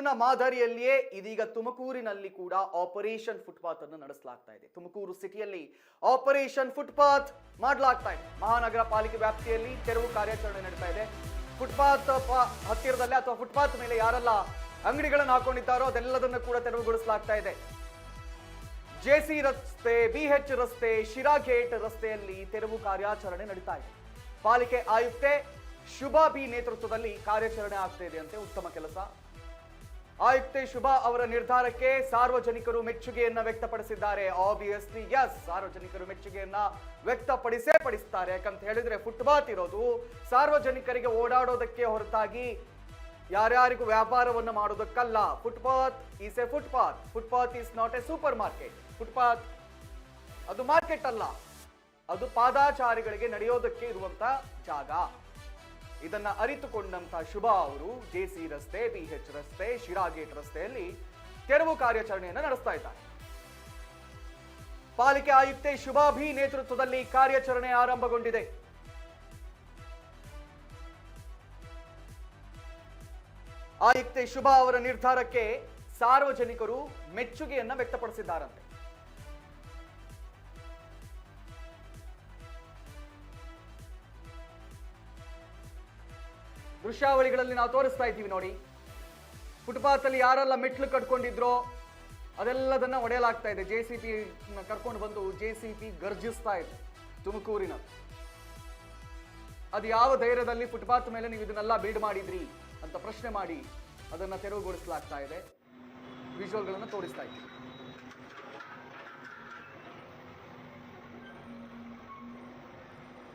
ಬೆಂಗಳೂರಿನ ಮಾದರಿಯಲ್ಲಿಯೇ ಇದೀಗ ತುಮಕೂರಿನಲ್ಲಿ ಕೂಡ ಆಪರೇಷನ್ ಫುಟ್ಪಾತ್ ಅನ್ನು ನಡೆಸಲಾಗ್ತಾ ಇದೆ. ತುಮಕೂರು ಸಿಟಿಯಲ್ಲಿ ಆಪರೇಷನ್ ಫುಟ್ಪಾತ್ ಮಾಡಲಾಗ್ತಾ ಇದೆ. ಮಹಾನಗರ ಪಾಲಿಕೆ ವ್ಯಾಪ್ತಿಯಲ್ಲಿ ತೆರವು ಕಾರ್ಯಾಚರಣೆ ನಡೀತಾ ಇದೆ. ಫುಟ್ಪಾತ್ ಹತ್ತಿರದಲ್ಲೇ ಅಥವಾ ಫುಟ್ಪಾತ್ ಮೇಲೆ ಯಾರೆಲ್ಲ ಅಂಗಡಿಗಳನ್ನು ಹಾಕೊಂಡಿದ್ದಾರೋ ಅದೆಲ್ಲದನ್ನು ಕೂಡ ತೆರವುಗೊಳಿಸಲಾಗ್ತಾ ಇದೆ. ಜೆಸಿ ರಸ್ತೆ, ಬಿಎಚ್ ರಸ್ತೆ, ಶಿರಾ ಗೇಟ್ ರಸ್ತೆಯಲ್ಲಿ ತೆರವು ಕಾರ್ಯಾಚರಣೆ ನಡೀತಾ ಇದೆ. ಪಾಲಿಕೆ ಆಯುಕ್ತೆ ಶುಭಾ ಬಿ ನೇತೃತ್ವದಲ್ಲಿ ಕಾರ್ಯಾಚರಣೆ ಆಗ್ತಾ ಇದೆ ಅಂತೆ. ಉತ್ತಮ ಕೆಲಸ. ಆಯುಕ್ತೆ ಶುಭಾ ಅವರ ನಿರ್ಧಾರಕ್ಕೆ ಸಾರ್ವಜನಿಕರು ಮೆಚ್ಚುಗೆಯನ್ನ ವ್ಯಕ್ತಪಡಿಸಿದ್ದಾರೆ. ಆಬ್ವಿಯಸ್ಲಿ ಎಸ್, ಸಾರ್ವಜನಿಕರು ಮೆಚ್ಚುಗೆಯನ್ನ ವ್ಯಕ್ತಪಡಿಸ್ತಾರೆ. ಯಾಕಂತ ಹೇಳಿದ್ರೆ ಫುಟ್ಪಾತ್ ಇರೋದು ಸಾರ್ವಜನಿಕರಿಗೆ ಓಡಾಡೋದಕ್ಕೆ ಹೊರತಾಗಿ ಯಾರ್ಯಾರಿಗೂ ವ್ಯಾಪಾರವನ್ನು ಮಾಡೋದಕ್ಕಲ್ಲ. Footpath is a footpath. Footpath is not a supermarket. Footpath ಅದು ಮಾರ್ಕೆಟ್ ಅಲ್ಲ, ಅದು ಪಾದಾಚಾರಿಗಳಿಗೆ ನಡೆಯೋದಕ್ಕೆ ಇರುವಂತ ಜಾಗ. ಇದನ್ನ ಅರಿತುಕೊಂಡಂತ ಶುಭಾ ಅವರು ಜೆಸಿ ರಸ್ತೆ, ಬಿಎಚ್ ರಸ್ತೆ, ಶಿರಾ ಗೇಟ್ ರಸ್ತೆಯಲ್ಲಿ ತೆರವು ಕಾರ್ಯಾಚರಣೆಯನ್ನು ನಡೆಸ್ತಾ ಇದ್ದಾರೆ. ಪಾಲಿಕೆ ಆಯುಕ್ತೆ ಶುಭಾ ಬಿ ನೇತೃತ್ವದಲ್ಲಿ ಕಾರ್ಯಾಚರಣೆ ಆರಂಭಗೊಂಡಿದೆ. ಆಯುಕ್ತೆ ಶುಭಾ ಅವರ ನಿರ್ಧಾರಕ್ಕೆ ಸಾರ್ವಜನಿಕರು ಮೆಚ್ಚುಗೆಯನ್ನ ವ್ಯಕ್ತಪಡಿಸಿದ್ದಾರಂತೆ. ದೃಶ್ಯಾವಳಿಗಳಲ್ಲಿ ನಾವು ತೋರಿಸ್ತಾ ಇದ್ದೀವಿ ನೋಡಿ. ಫುಟ್ಪಾತ್ ಅಲ್ಲಿ ಯಾರೆಲ್ಲ ಮೆಟ್ಲು ಕಟ್ಕೊಂಡಿದ್ರೋ ಅದೆಲ್ಲದನ್ನ ಒಡೆಯಲಾಗ್ತಾ ಇದೆ. ಜೆಸಿಪಿ ಕರ್ಕೊಂಡು ಬಂದು ಜೆಸಿಪಿ ಗರ್ಜಿಸ್ತಾ ಇದೆ ತುಮಕೂರಿನ. ಅದು ಯಾವ ಧೈರ್ಯದಲ್ಲಿ ಫುಟ್ಪಾತ್ ಮೇಲೆ ನೀವು ಇದನ್ನೆಲ್ಲ ಬಿಲ್ಡ್ ಮಾಡಿದ್ರಿ ಅಂತ ಪ್ರಶ್ನೆ ಮಾಡಿ ಅದನ್ನ ತೆರವುಗೊಳಿಸಲಾಗ್ತಾ ಇದೆ. ವಿಜುವಲ್ಗಳನ್ನು ತೋರಿಸ್ತಾ ಇದ್ದೀವಿ.